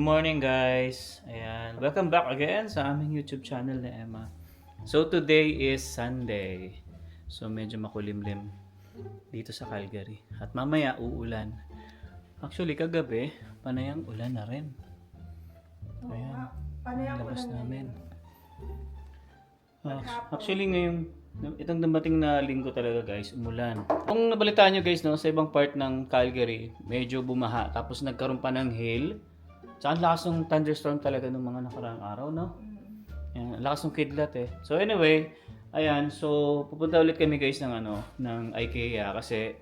morning guys. Ayan, welcome back again sa aming YouTube channel ni Emma. So today is Sunday. So medyo makulimlim dito sa Calgary. At mamaya uulan. Actually kagabi, panayang ulan na rin. Ayan, labas namin. Actually itong dumating na linggo talaga guys, umulan. Kung nabalitaan nyo guys, no, sa ibang part ng Calgary, medyo bumaha. Tapos nagkaroon pa ng hail. Tsaka ang lakas ng thunderstorm talaga ng mga nakaraang araw, no? Yan, ang lakas ng kidlat eh. So anyway, ayan, so pupunta ulit kami guys ng IKEA kasi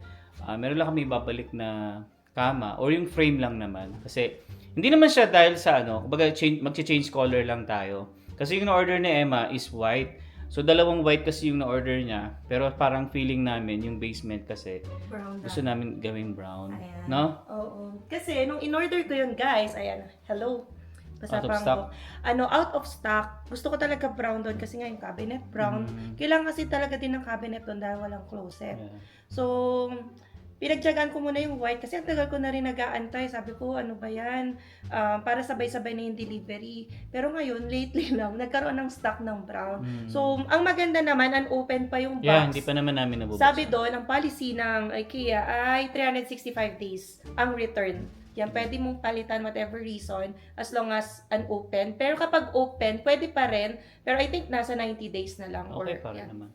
meron lang kami babalik na kama or yung frame lang naman. Kasi hindi naman siya dahil sa kumbaga magche-change color lang tayo. Kasi yung order ni Emma is white. So dalawang white kasi yung na-order niya, pero parang feeling namin yung basement kasi Brown gusto namin gawing brown, ayan. no? Oo. Kasi nung in-order ko yun, guys, ayan, hello. Out of stock? Out of stock. Gusto ko talaga brown doon kasi nga yung cabinet brown. Kailangan kasi talaga din ng cabinet doon dahil walang closet. Yeah. So, pinagtyagaan ko muna yung white kasi ang tagal ko na rin nag-aantay. Sabi ko, ano ba yan? Para sabay-sabay na yung delivery. Pero ngayon, lately lang, nagkaroon ng stock ng brown. So, ang maganda naman, unopen pa yung box. Yeah, hindi pa naman namin nabubuksan. Sabi doon, ang policy ng IKEA ay 365 days ang return. Yan, pwede mong palitan whatever reason as long as unopen. Pero kapag open, pwede pa rin. Pero I think nasa 90 days na lang. Okay pa rin naman.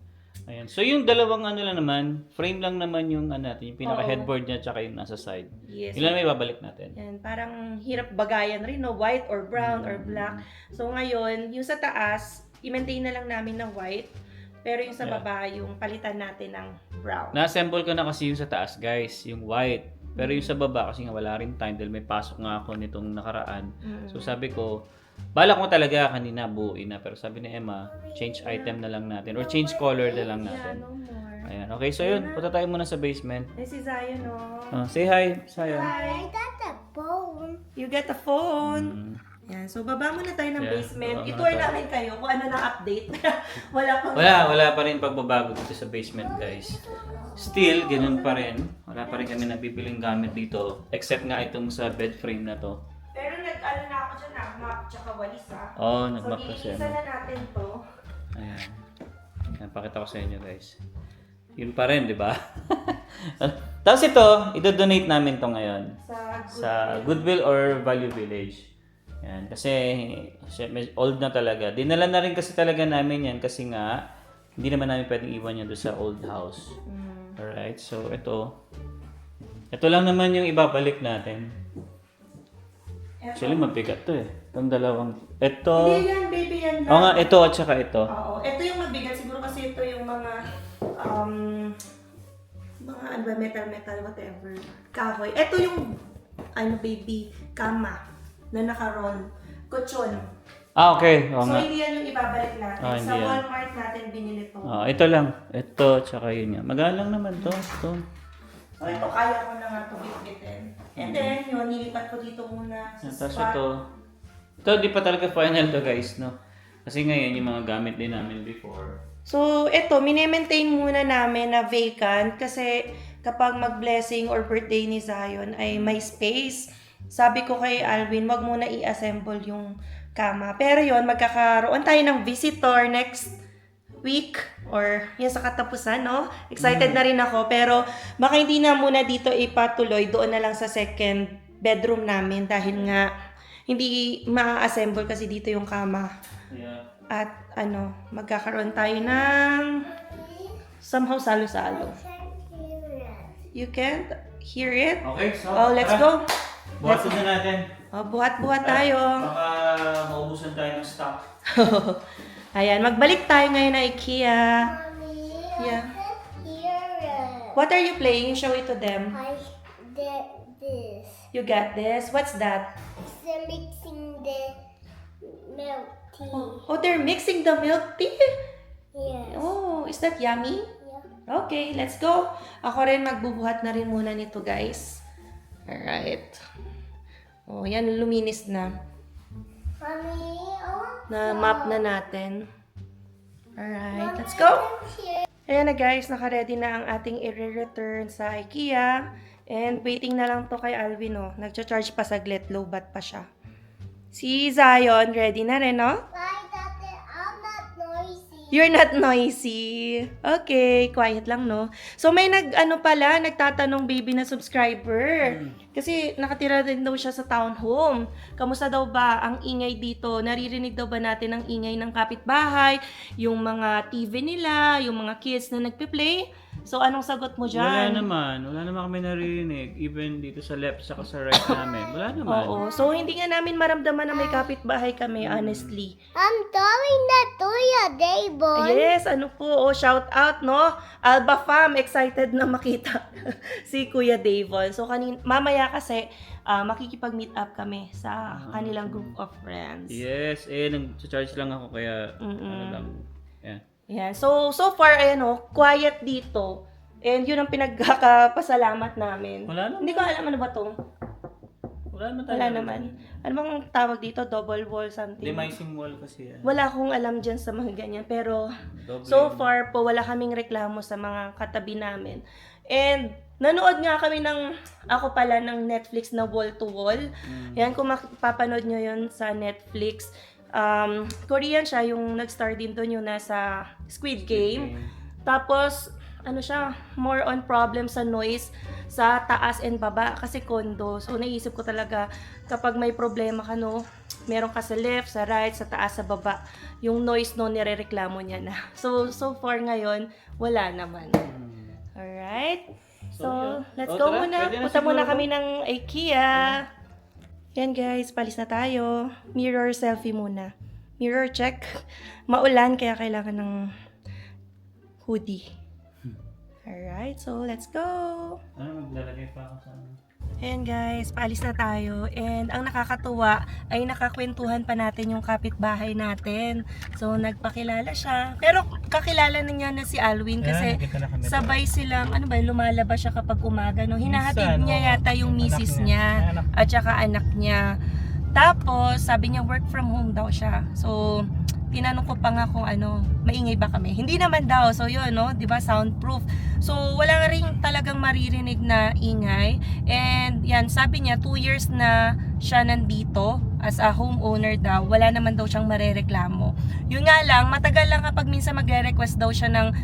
Ayan. So yung dalawang lang naman, frame lang naman yung natin, yung pinaka-headboard niya tsaka yung nasa side. Yes. Yun lang may babalik natin. Yan, parang hirap bagayan rin, no? White or brown or black. So ngayon, yung sa taas, i-maintain na lang namin ng white. Pero yung sa baba, yung palitan natin ng brown. Na-assemble ko na kasi yung sa taas, guys, yung white. Pero yung sa baba, kasi nga wala rin time dahil may pasok nga ako nitong nakaraan. So sabi ko, balak mo talaga kanina buuin na. Pero sabi ni Emma, change item na lang natin. Or change color na lang natin. Yeah, no more. Ayan. Okay, so yun. Punta tayo muna sa basement. This is Zion, no? Say hi, Zion. Hi. I got the phone. You get a phone. Yan. So, baba muna tayo ng basement. baba muna I-tour tayo. namin kayo kung ano na update. Wala pang... Wala pa rin pagbabago dito sa basement, guys. Still, ganun pa rin. Wala pa rin kami nabibiling gamit dito. Except nga itong sa bed frame na to. Pero nag-ano na ako dyan, map tsaka walis, ha? Oo, nag-map kasi. So, iisa na natin to. Ayan. Ayan, pakita ko sa inyo, guys. Yun pa rin, di ba? Tapos ito, idodonate namin to ngayon. Sa Goodwill or Value Village. Yan, kasi old na talaga. Dinala na rin kasi talaga namin yan kasi nga hindi naman namin pwedeng iwan yan doon sa old house. Alright, so ito lang naman yung ibabalik natin. Actually, mabigat to eh. Itong dalawang, ito. Hindi yan, baby, yan lang. Oo nga, ito at saka ito. Oo, ito yung mabigat. Siguro kasi ito yung mga, ano ba, metal, whatever. Kahoy. Ito yung, baby, kama na naka-roll. Kutsyon. Okay. Oo So, nga. hindi yan yung ibabalik natin. Hindi Sa yan. Walmart natin binili to. Ito lang. Ito, tsaka yun yan. Magalang naman to. Ito. So, ito kaya ko na nga ito bitbitin. And then, yun, nilipat ko dito muna sa Tapos spot. ito di pa talaga final to guys, no? Kasi ngayon yung mga gamit din namin before. So, ito, mini-maintain muna namin na vacant kasi kapag mag-blessing or birthday ni Zion ay may space. Sabi ko kay Alvin, wag muna i-assemble yung kama. Pero yon magkakaroon tayo ng visitor next week or yun sa katapusan, no? Excited na rin ako. Pero baka hindi na muna dito ipatuloy. Doon na lang sa second bedroom namin dahil nga hindi ma-assemble kasi dito yung kama. Yeah. At magkakaroon tayo ng somehow salo-salo. You can't hear it? Okay, so Oh, let's go. Buhatin na natin. Oh, buhat-buhat tayo. Baka maubusan tayo ng stock. Ayan, magbalik tayo ngayon na IKEA. Mommy, Yeah. here. What are you playing? Show it to them. I did this. You got this? What's that? They're mixing the milk tea. Oh, they're mixing the milk tea? Yes. Oh, is that yummy? Yeah. Okay, let's go. Ako rin magbubuhat na rin muna nito, guys. Alright. Oh, yan, luminis na. Mommy, I want Na map na natin. Alright, let's go! Ayan na guys, naka-ready na ang ating i-return sa IKEA. And waiting na lang to kay Alvin, oh. Nagcha-charge pa saglit, low bat pa siya. Si Zion, ready na rin, no? Bye, Daddy. I'm not noisy. You're not noisy. Okay, quiet lang, no? So, may nagtatanong baby na subscriber. Kasi nakatira din daw siya sa townhome. Kamusta daw ba ang ingay dito? Naririnig daw ba natin ang ingay ng kapitbahay? Yung mga TV nila, yung mga kids na nagpe-play? So, anong sagot mo Wala dyan? naman. Wala naman kami narinig. Even dito sa left saka sa right namin. Wala naman. Oo. So, hindi nga namin maramdaman na may kapitbahay kami, honestly. I'm doing that to you, Davon. Yes, ano po, shout out, no? Alba Fam, excited na makita si Kuya Davon. So, mamaya kasi, makikipag-meet up kami sa kanilang group of friends. Yes, nag-charge lang ako kaya ano lang. Yeah. Yan. So far, ayan quiet dito. And yun ang pinagkakapasalamat namin. Wala naman. Hindi ko alam ano ba to. Wala naman Wala naman. Ano bang tawag dito? Double wall something? Demising wall kasi yan. Wala akong alam dyan sa mga ganyan. Pero Double so far po, wala kaming reklamo sa mga katabi namin. And nanood nga kami ako pala ng Netflix na wall to wall. Yan, kung mapapanood nyo yun sa Netflix. Korean siya, yung nag-star din doon yung nasa Squid Game. Tapos, more on problem sa noise sa taas and baba kasi condo. So, naisip ko talaga kapag may problema ka, meron ka sa left, sa right, sa taas, sa baba, yung noise nirereklamo niya na. So far ngayon, wala naman. Alright? So, let's go tara. muna. Pwede na Punta muna siguro. kami ng IKEA. Yan guys, palis na tayo. Mirror selfie muna. Mirror check. Maulan kaya kailangan ng hoodie. Alright, so let's go! Maglalagay pa ako sa Ayan guys, paalis na tayo. And ang nakakatuwa ay nakakwentuhan pa natin yung kapitbahay natin. So nagpakilala siya. Pero kakilala na niya na si Alwin kasi sabay silang, lumalabas siya kapag umaga. Hinahatid Minsan, niya yata yung misis niya at saka anak niya. Tapos sabi niya work from home daw siya. So tinanong ko pa nga kung maingay ba kami. Hindi naman daw. So yun, 'di ba? Soundproof. So wala ring talagang maririnig na ingay. And yan, sabi niya 2 years na siya nandito as a homeowner daw. Wala naman daw siyang marereklamo. Yun nga lang, matagal lang kapag minsan magre-request daw siya ng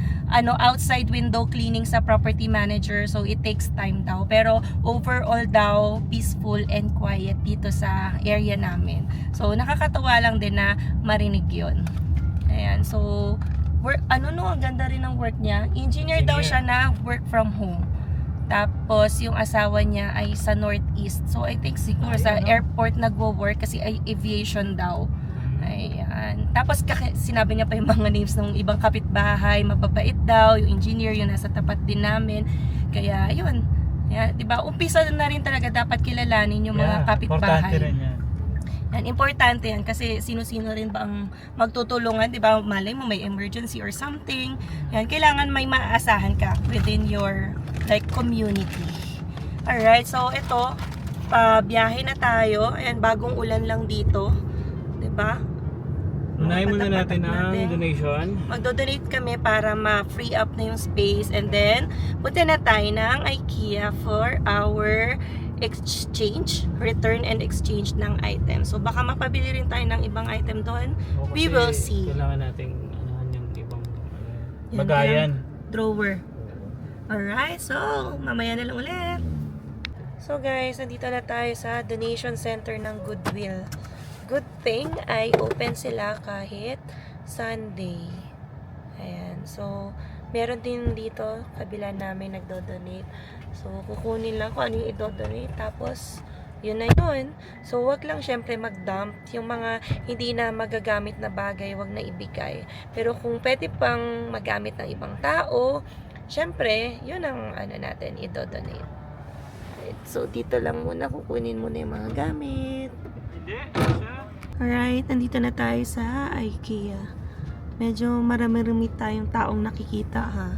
outside window cleaning sa property manager. So it takes time daw. Pero overall daw, peaceful and quiet dito sa area namin. So nakakatawa lang din na marinig yun. Ayan, so ang ganda rin ng work niya. Engineer daw siya na work from home. Tapos yung asawa niya ay sa Northeast. So I think siguro sa airport nagwo-work kasi ay aviation daw. Ayan. Tapos sinabi niya pa yung mga names ng ibang kapitbahay, mababait daw, yung engineer yung nasa tapat din namin. Kaya yun. Ayan, 'di ba? Umpisa na rin talaga dapat kilalanin yung mga kapitbahay. Importante rin yan. Yan, importante yan kasi sino-sino rin ba ang magtutulungan, 'di ba? Malay mo may emergency or something. Yan, kailangan may maaasahan ka within your community. Alright, so ito, biyahe na tayo. Ayan, bagong ulan lang dito. 'Di ba? Unahin muna natin ang donation. Magdo-donate kami para ma-free up na yung space and then punta na tayo ng IKEA for our return and exchange ng item. So baka mapabili rin tayo ng ibang item doon. We will see. Kailangan nating yung ibang Yan, bagayan. Drawer. Alright, so mamaya na lang ulit. So guys, nandito na tayo sa donation center ng Goodwill. Good thing ay open sila kahit Sunday. Ayan, so meron din dito kabila namin nagdo-donate. So kukunin lang kung ano yung i-donate tapos yun na yun. So wag lang syempre mag-dump yung mga hindi na magagamit na bagay, wag na ibigay. Pero kung pwede pang magamit ng ibang tao, syempre yun ang natin i-donate. So dito lang muna kukunin muna yung mga gamit. Alright, nandito na tayo sa IKEA. Medyo marami-rami tayong taong nakikita ha.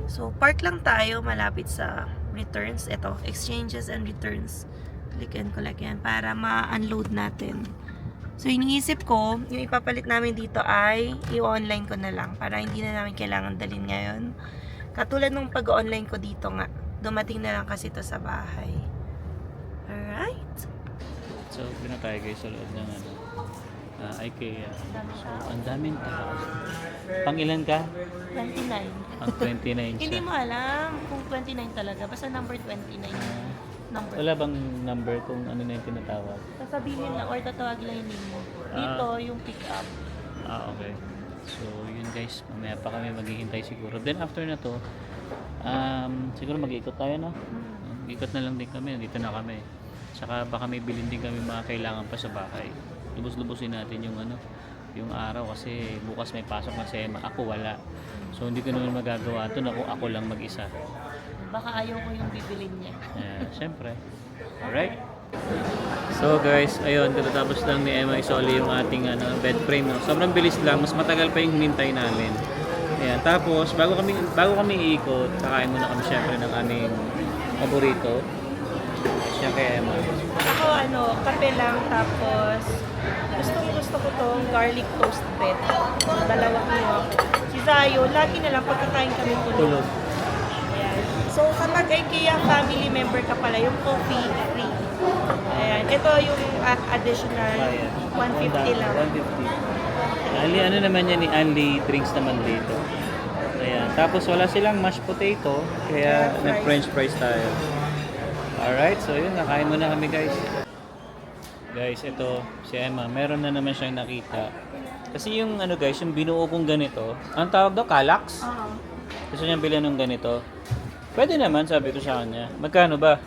So, park lang tayo malapit sa returns. Ito, exchanges and returns. Click and collect yan para ma-unload natin. So, iniisip ko, yung ipapalit namin dito ay i-online ko na lang para hindi na namin kailangan dalhin ngayon. Katulad nung pag-online ko dito nga. Dumating na lang kasi ito sa bahay. Alright. So, na tayo guys sa loob ng ano, IKEA. So, ang daming tao. Pang ilan ka? 29. Pang 29 Hindi siya. mo alam kung 29 talaga. Basta number 29 yung number. Wala bang number kung ano na yung tinatawag? Sasabihin lang or tatawagin lang yung name mo. Dito yung pick up. Okay. So, yun guys. Mamaya pa kami maghihintay siguro. Then, after na to, siguro mag-iikot tayo na. Ikot na lang din kami. Dito na kami. Saka baka may bilhin din kami mga kailangan pa sa bahay. Lubos-lubosin natin yung ano, yung araw kasi bukas may pasok na si Emma. Ako wala. So, hindi ko naman magagawa ito na kung ako lang mag-isa. Baka ayaw ko yung bibilin niya. Siyempre. Alright. So guys, ayun, katatapos lang ni Emma isoli yung ating bed frame. No? Sobrang bilis lang, mas matagal pa yung hinintay namin. Ayan, tapos bago kami iikot, kakain muna kami syempre ng aming paborito. Siya kay Emma. Ako kape lang tapos gusto ko tong garlic toast bread. Dalawang kilo. Si Zayo, lagi na lang pagkakain kami tulog. Ayan. So kapag IKEA family member ka pala, yung coffee free. Ayan. Ito yung additional 150 lang. 150. Ali, ano naman yan ni Anli drinks naman dito. Ayan. Tapos wala silang mashed potato, kaya nag-french fries tayo. Alright, so yun, nakain muna kami guys. Guys, ito, si Emma, meron na naman siyang nakita. Kasi yung guys, yung binuo kong ganito, ang tawag daw, Calax? Oo. Gusto niyang bilhin ng ganito. Pwede naman, sabi ko sa kanya. Magkano ba?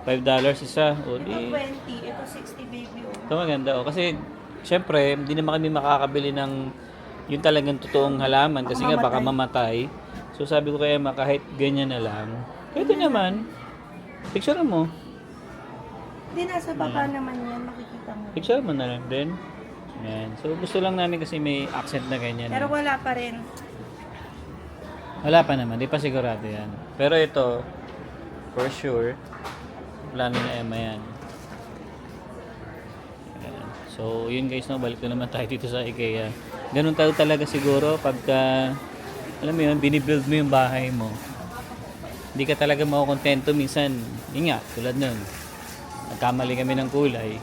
$5 isa. O Ito di, 20, ito 60 baby. ito maganda. O, kasi, syempre, hindi naman kami makakabili ng yung talagang totoong halaman kasi nga baka mamatay. So sabi ko kay Emma, kahit ganyan na lang, pwede naman. Picture mo. Hindi, nasa baba naman yan, makikita mo. Picture mo na lang din. Yan. So gusto lang namin kasi may accent na ganyan. Pero wala pa rin. Wala pa naman, di pa sigurado yan. Pero ito, for sure, plano ni Emma yan. Ayan. So yun guys, no, balik na naman tayo dito sa IKEA. Ganun tayo talaga siguro pagka, alam mo yun, binibuild mo yung bahay mo. Hindi ka talaga makukontento minsan. Yun nga, tulad nun. Nagkamali kami ng kulay.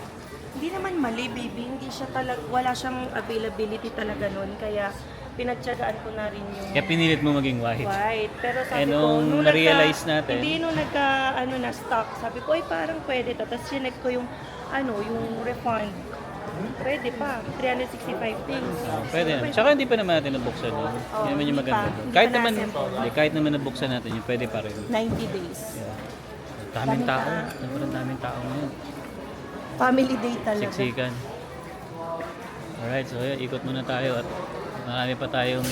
Hindi naman mali, baby. Hindi siya wala siyang availability talaga nun. Kaya pinagtyagaan ko na rin yung Kaya pinilit mo maging white. white. Pero sabi Eh, ko, nung na-realize natin, hindi nung na stock. Sabi ko, ay parang pwede to. Tapos chinek ko yung yung refund. Pwede pa. 365 days. pwede naman. Tsaka hindi pa naman natin nabuksan nun. Yun naman yung hindi maganda pa. doon. Hindi Kahit pa naman, na-assemble. kahit naman nabuksan natin yun, pwede pa rin. 90 days. Yeah. Daming Daming tao. tao. Sobrang daming tao ngayon. Family day talaga. Siksikan. Alright, so yun, ikot muna tayo at marami pa tayong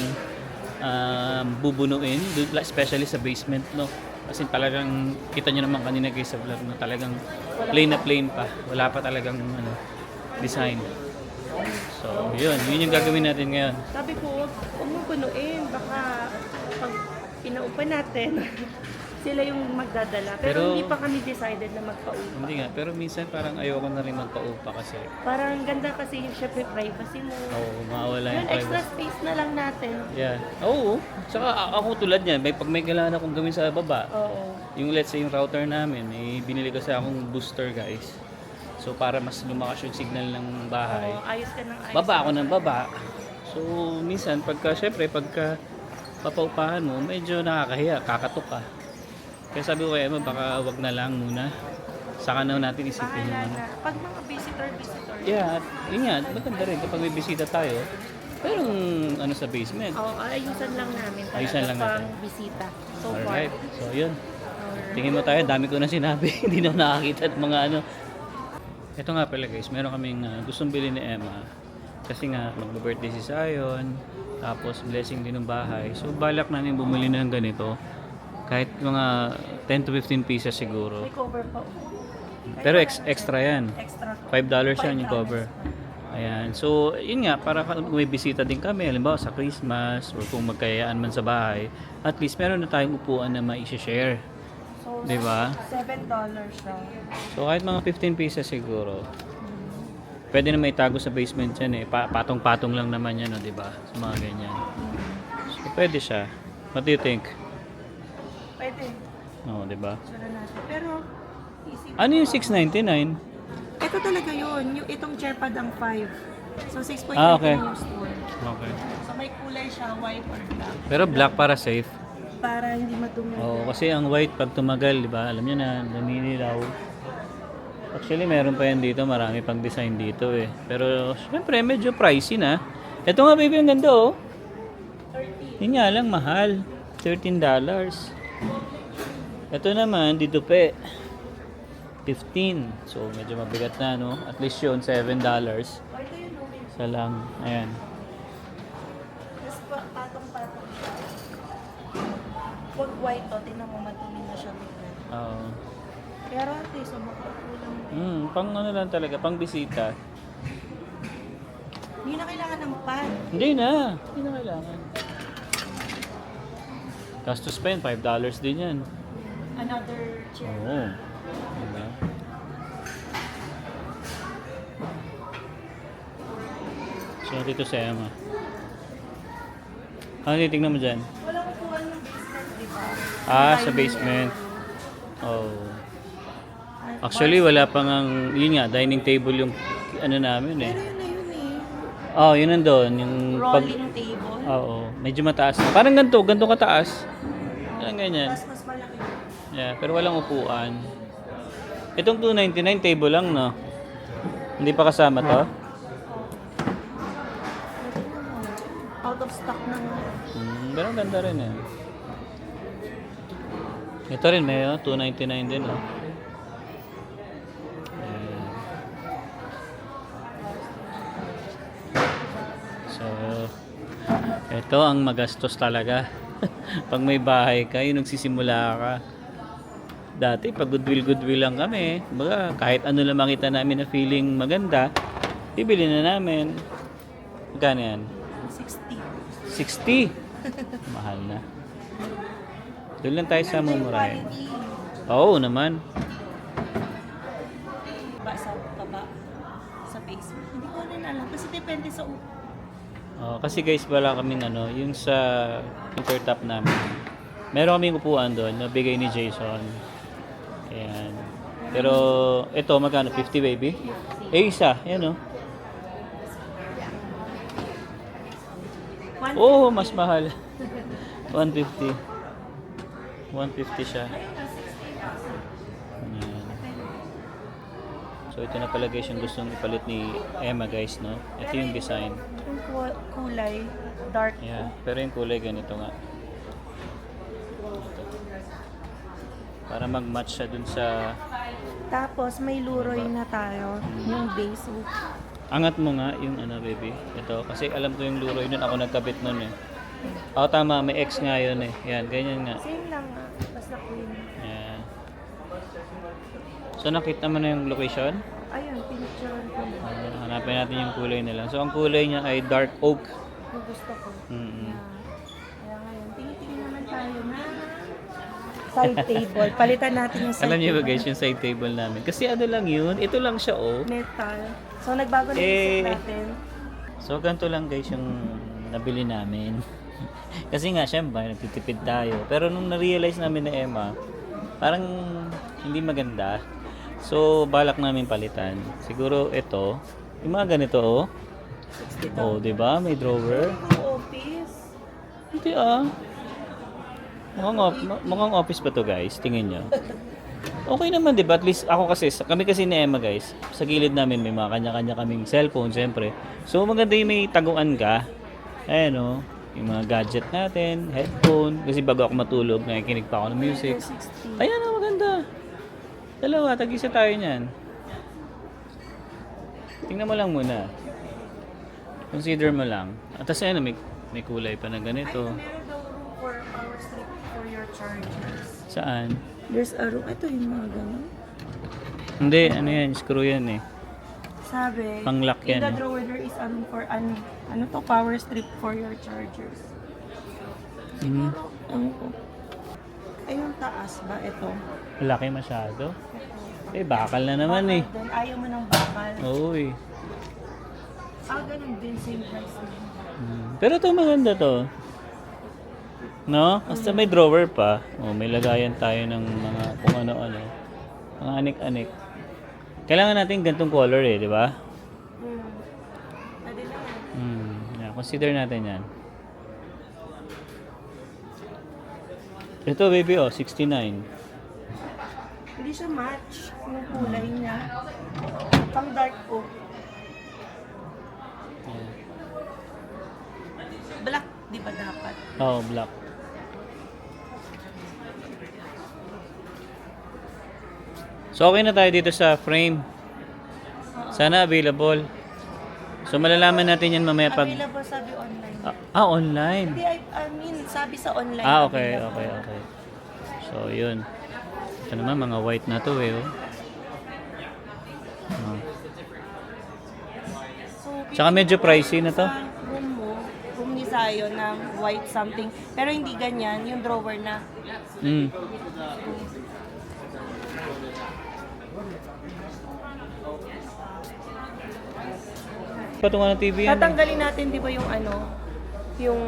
bubunuin, especially sa basement, no? Kasi talagang, kita nyo naman kanina guys sa vlog na talagang plain na plain pa. Wala pa talagang design. So, yun yung gagawin natin ngayon. Sabi ko, huwag mo punuin. Baka pag pinaupa natin, sila yung magdadala. Pero Pero- hindi pa kami decided na magpaupa. Hindi nga, pero minsan parang ayoko na rin magpaupa kasi Parang ganda kasi yung syempre privacy mo. mawawala Yun, yung extra privacy. space na lang natin. Yeah. Oo. Saka ako tulad niyan, pag may kailangan akong gawin sa baba, Oo. yung let's say yung router namin, may binili kasi akong booster guys. So para mas lumakas yung signal ng bahay, Oo, ayos ka ng ayos. baba ako ng baba. So minsan pagka papaupahan mo, medyo nakakahiya, kakatok ka. Kaya sabi ko kay Emma, baka wag na lang muna. Saka na natin isipin yung Bahala na. Pag mga visitor. Yeah, at yun nga, maganda rin kapag may bisita tayo. Pero sa basement. Oo, ayusan lang namin. Talaga Ayusan lang natin. pang bisita. So Alright. far. So yun. Alright. Tingin mo tayo, dami ko na sinabi. Hindi na ako nakakita at mga Ito nga pala guys, meron kaming gustong bilhin ni Emma. Kasi nga, magbe-birthday si Zion. Tapos blessing din ng bahay. So balak namin bumili na ng ganito. Kahit mga 10 to 15 pieces siguro. May cover pa. Pero extra yan. Extra. $5 yan yung cover. Ayan. So, yun nga, para kung may bisita din kami, halimbawa sa Christmas, or kung magkayaan man sa bahay, at least meron na tayong upuan na ma-share. So, Di ba? $7 lang. So, kahit mga 15 pieces siguro, pwede na may tago sa basement yan eh. Patong-patong lang naman yan, di ba? Sa mga ganyan. So, pwede siya. What do you think? Pwede. No, di ba? Sure natin. Pero, isip Ano yung $6.99? Ito talaga yun. Yung itong chair pad ang 5. So 6.9 Okay. yung store. Okay. So may kulay siya, white or black. Pero black para safe. Para hindi madumi. Oo, kasi ang white pag tumagal, di ba? Alam niyo na, naninilaw. Actually, meron pa yan dito. Marami pang design dito eh. Pero, syempre, medyo pricey na. Ito nga, baby, ang ganda oh. 30. Yun nga lang, mahal. $13. Ito naman, dito pa 15. So, medyo mabigat na, no? At least yun, $7. O ito yun, no? Isa lang. Ayan. Tapos patong-patong siya. Huwag white to, tingnan mo madumi na siya. Oo. Pero at least, makakulang. Pang ano lang talaga, pang bisita. Hindi na kailangan ng pad. Hindi na. Hindi na kailangan. Gastos pa yun, $5 din yan. Another chair. Oo. Diba? So, dito sa Emma. Ano titignan mo dyan? Wala ko kuha ng basement, di ba? Sa basement. Oh. Actually, wala pang ang, yun nga, dining table yung ano namin eh. Pero yun na yun eh. Oh, yun nandun. Yung Rolling table. Oo. Medyo mataas. Parang ganito kataas. Parang ganyan. Mas malaki. Yeah, pero walang upuan. Itong $299 table lang, no? Hindi pa kasama to? Out of stock na nga. Pero ang ganda rin eh. Ito rin may $299 din, oh. Ayan. So, ito ang magastos talaga. Pag may bahay ka, yung nagsisimula ka. Dati, pag goodwill lang kami, baga, kahit ano lang makita namin na feeling maganda, bibili na namin. Magkano yan? 60. 60. Mahal na. Doon lang tayo sa mumurahin. Oo naman. Ba sa baba? Sa basement? Hindi ko rin alam. Kasi depende sa Kasi guys, wala kaming ano, yung sa intertop namin. Meron kaming upuan doon, nabigay ni Jason. Ayan. Pero, ito, magkano? 50 baby? Isa, yan oh. Oh, mas mahal. 150. 150 siya. Ayan. So, ito na pala guys yung gustong ipalit ni Emma guys, no? Ito yung design. Yung kulay, dark. Yeah, pero yung kulay ganito nga. Ito. Para mag-match siya dun sa... Tapos may luroy na tayo. Yung base. Angat mo nga yung ano baby. Ito, kasi alam ko yung luroy nun. Ako nagkabit nun eh. Tama, may X nga yun eh. Yan, ganyan nga. Same lang nga. Basta queen. Yan. So nakita mo na yung location? Ayun, pinicturean ko. Hanapin natin yung kulay nila. So ang kulay niya ay dark oak. Yung gusto ko. Mm-mm. Kaya ngayon, tingin naman tayo na side table. Palitan natin yung side Alam niyo ba table. guys yung side table namin? Kasi ano lang yun, ito lang siya oh. Metal. So nagbago na yung Eh. isip natin. So ganito lang guys yung nabili namin. Kasi nga syempre nagtitipid tayo. Pero nung na-realize namin na Emma, parang hindi maganda. So balak namin palitan. Siguro ito, yung mga ganito oh. 60 Oh, 'di ba? May drawer. Ang office. Hindi Mukhang office ba to guys? Tingin nyo. Okay naman, di ba? At least ako kasi, kami kasi ni Emma guys, sa gilid namin may mga kanya-kanya kaming cellphone, siyempre. So maganda yung may taguan ka. Ayan o, yung mga gadget natin, headphone. Kasi bago ako matulog, nakikinig pa ako ng music. 60. Ayan o, maganda. Dalawa, tag-isa tayo niyan. Tingnan mo lang muna. Consider mo lang. At tas ayan, may kulay pa na ganito. Ay, meron daw room for power strip for your chargers. Saan? There's a room. Ito yung mga ganun. Hindi, ano yan, screw yan eh. Sabi, Pang-lock in yan, the eh. drawer there is a room for ano to, power strip for your chargers. Mhm. Ano ko? Ay, yung taas ba? Ito. Malaki masyado. Eh, bakal na naman eh. Then, ayaw mo ng bakal. Oo eh. Ganun din. Same price din. Pero ito maganda to. No? Basta may drawer pa. Oh, may lagayan tayo ng mga kung ano-ano. Mga anik-anik. Kailangan natin gantong color eh, di ba? Pwede naman. Yeah, consider natin yan. Ito baby, 69. Hindi siya match yung kulay niya. Pang dark oak. Black, di ba dapat? Oh, black. So okay na tayo dito sa frame. Sana available. So malalaman natin yan mamaya pag... Available sabi online. Online. Hindi, I mean, sabi sa online. Okay. available. So yun. Ito naman, mga white na to eh. Oh. So, Tsaka medyo pricey na to. Sa room ni Zion na white something. Pero hindi ganyan, yung drawer na. Patungan ng TV yan. Tatanggalin natin, di ba yung yung...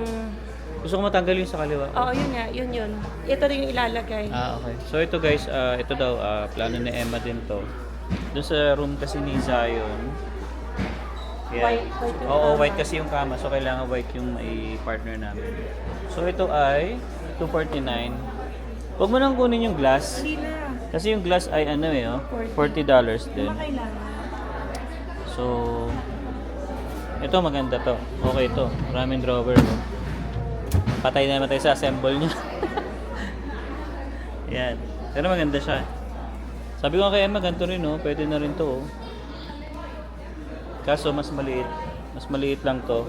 Gusto ko matanggal yung sa kaliwa. Oo, yun nga, yun. Ito rin yung ilalagay. Okay. So ito guys, ito daw, plano ni Emma din to. Doon sa room kasi ni Zion. Yan. White yung Oo, kama. white kasi yung kama. So kailangan white yung partner namin. So ito ay 249. Huwag mo nang kunin yung glass. Hindi na. Kasi yung glass ay ano eh, $40 din. Kailangan. So, ito maganda to. Okay to. Maraming drawer. Oh. Patay na naman tayo sa assemble niya. Yan. Pero maganda siya. Sabi ko kay Emma, ganito rin oh. Pwede na rin to oh. Kaso mas maliit. Mas maliit lang to.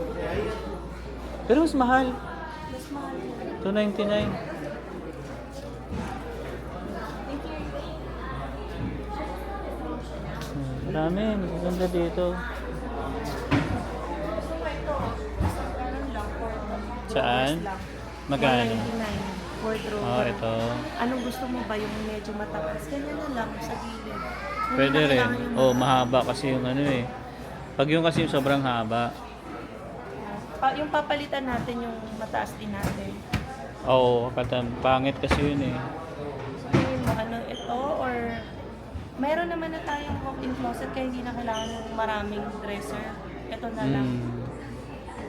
Pero mas mahal. Mas mahal. $299. Marami. Maganda dito. Saan? Magkano? 199 for drawer. Oh, ito. Anong gusto mo ba? Yung medyo mataas? Ganyan na lang sa gilid. Hindi Pwede na rin. kailangan yung Oh, mahaba kasi yung ano eh. Pag yung kasi yung sobrang haba. yung papalitan natin yung mataas din natin. Oo, pangit kasi yun eh. So, tingin mo ito or meron naman na tayong walk-in closet kaya hindi na kailangan ng maraming dresser. Ito na lang.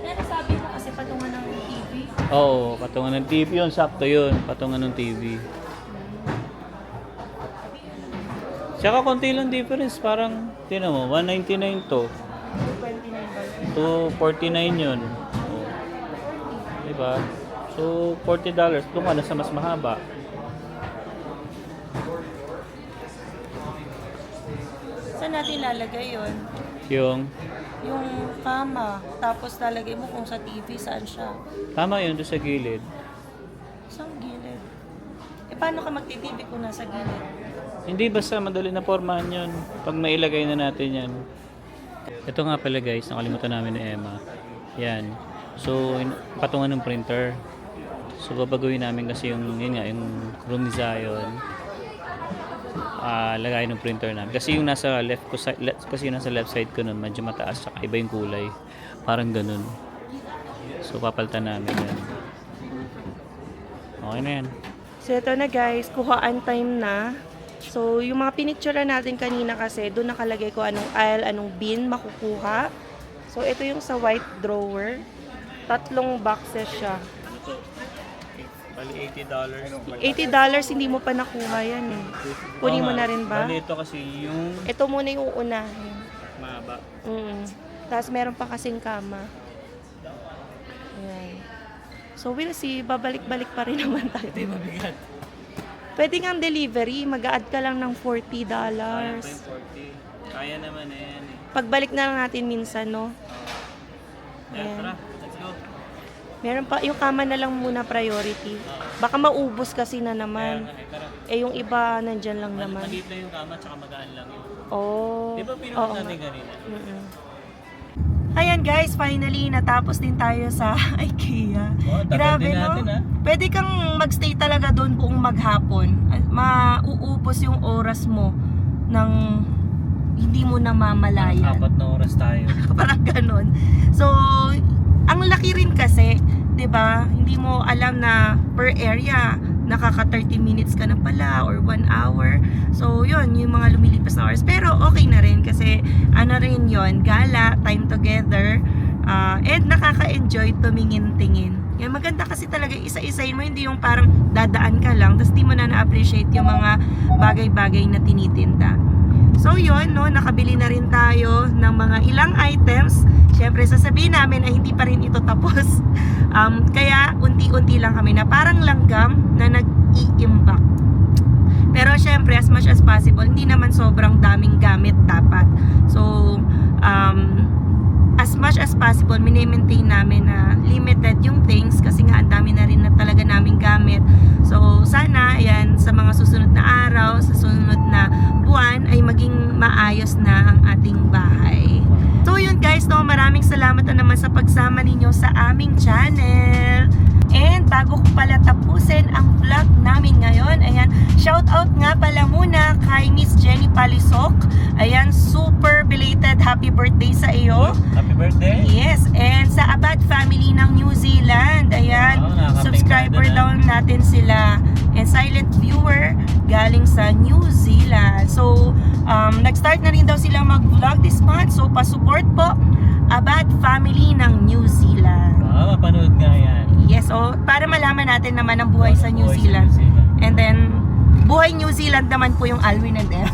Kaya sabi mo kasi patungan ng TV. Oo, patungan ng TV yun. Sakto yun. Patungan ng TV. Tsaka konti lang difference. Parang, tinan mo, 199 to. 29 ba? 249 yun. Oh. Diba? So, $40. Doon ka na sa mas mahaba. Saan natin lalagay yon? Yung kama. Tapos lalagay mo kung sa TV, saan siya. tama yun doon sa gilid. Saan gilid? Paano ka magti-TV kung nasa gilid? Hindi basta madali na pormahan yun. Pag mailagay na natin yan. Ito nga pala guys, nakalimutan namin ni Emma. Yan. So, patungan ng printer. So, babaguhin namin kasi yung, yun nga, yung room ni Zion. Lagay ng printer namin. Kasi yung nasa left ko, kasi yung nasa left side ko nun, medyo mataas, saka iba yung kulay. Parang ganun. So, papalitan namin yan. Okay na yan. So, ito na guys. Kuhaan time na. So, yung mga pinicture natin kanina kasi, doon nakalagay ko anong aisle, anong bin makukuha. So, ito yung sa white drawer. 3 boxes siya. Bali $80. $80 hindi mo pa nakuha yan eh. Kunin mo na rin ba? Bali ito kasi yung Ito muna yung uunahin. mahaba. Tapos meron pa kasing kama. Ayan. So we'll see, babalik-balik pa rin naman tayo. Ito yung mabigat. Pwede nga delivery, mag-add ka lang ng $40. Kaya pa yung 40. Kaya naman na yan eh. Pagbalik na lang natin minsan, no? Yeah, tara, let's go. Meron pa, yung kama na lang muna priority. Baka maubos kasi na naman. Tara. Eh yung iba, nandyan lang naman. Maliit lang yung kama, tsaka magaan lang yun. Oh. Di ba Oo pinunod nga. natin kanina? Ayan guys, finally natapos din tayo sa IKEA. Oh, tagal din natin, ah. Pwede kang magstay talaga doon buong maghapon. Mauubos yung oras mo ng hindi mo na mamalayan. 4 na oras tayo. Parang ganun. So, ang laki rin kasi, 'di ba? Hindi mo alam na per area nakaka 30 minutes ka na pala or 1 hour. So yun, yung mga lumilipas na hours. Pero okay na rin kasi ano rin yun, gala, time together, and nakaka-enjoy tumingin-tingin. Yan, maganda kasi talaga isa-isahin mo, hindi yung parang dadaan ka lang, tapos di mo na na-appreciate yung mga bagay-bagay na tinitinda. So yun, no, nakabili na rin tayo ng mga ilang items. Siyempre, sasabihin namin ay hindi pa rin ito tapos. Kaya unti-unti lang kami na parang langgam na nag-iimbak. Pero syempre, as much as possible, hindi naman sobrang daming gamit dapat. So, as much as possible, mini-maintain namin na limited yung things kasi nga ang dami na rin na talaga naming gamit. So, sana, ayan, sa mga susunod na araw, sa susunod na buwan, ay maging maayos na ang ating bahay. So, yun guys, no, maraming salamat na naman sa pagsama ninyo sa aming channel. And bago ko pala tapusin ang vlog namin ngayon, ayan, shout out nga pala muna kay Miss Jenny Palisok. Ayan, super belated happy birthday sa iyo. Happy birthday. Yes, and sa Abad family ng New Zealand. Ayan, Wow, subscriber nakaka-thank daw natin sila. And silent viewer galing sa New Zealand. So, nag-start na rin daw sila mag-vlog this month. So, pa-support po Abad family ng New Zealand. Mapanood nga yan. Yes, so para malaman natin naman ang buhay sa New Zealand. And then, buhay New Zealand naman po yung Alwin and El.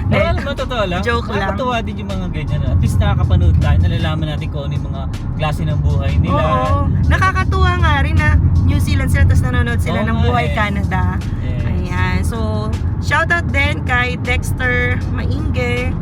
Pero alam mo, totoo lang, Joke lang. nakakatuwa din yung mga ganyan. At least nakakapanood tayo, nalalaman natin kung ano yung mga klase ng buhay nila. Oo, nakakatuwa nga rin na New Zealand sila, tapos nanonood sila Oo ng nga buhay eh. Canada. Yes. Ayan, so shoutout din kay Dexter Mainge.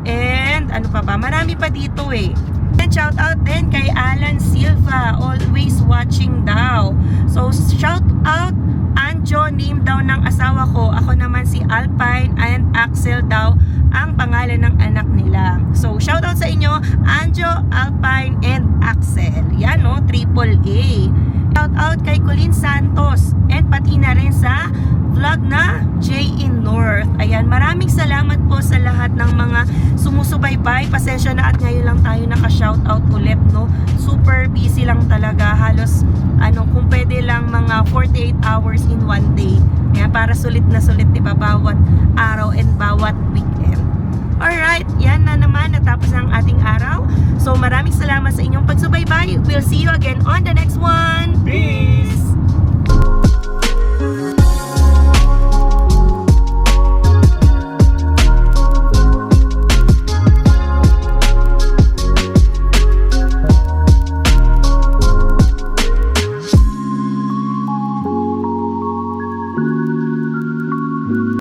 And ano pa ba? Marami pa dito eh. And shout out din kay Alan Silva, always watching daw. So shout out Anjo, name daw ng asawa ko. Ako naman si Alpine and Axel daw ang pangalan ng anak nila. So shout out sa inyo, Anjo, Alpine and Axel. Yan no, triple A. Shout out kay Colin Santos and pati na rin sa vlog na J in North. Ayan, maraming salamat po sa lahat ng mga sumusubaybay. Pasensya na at ngayon lang tayo naka-shoutout ulit, no? Super busy lang talaga. Halos, kung pwede lang mga 48 hours in one day. Ayan, para sulit na sulit, diba? Bawat araw and bawat weekend. Alright, yan na naman. Natapos ang ating araw. So, maraming salamat sa inyong pagsubaybay. We'll see you again on the next one. Peace!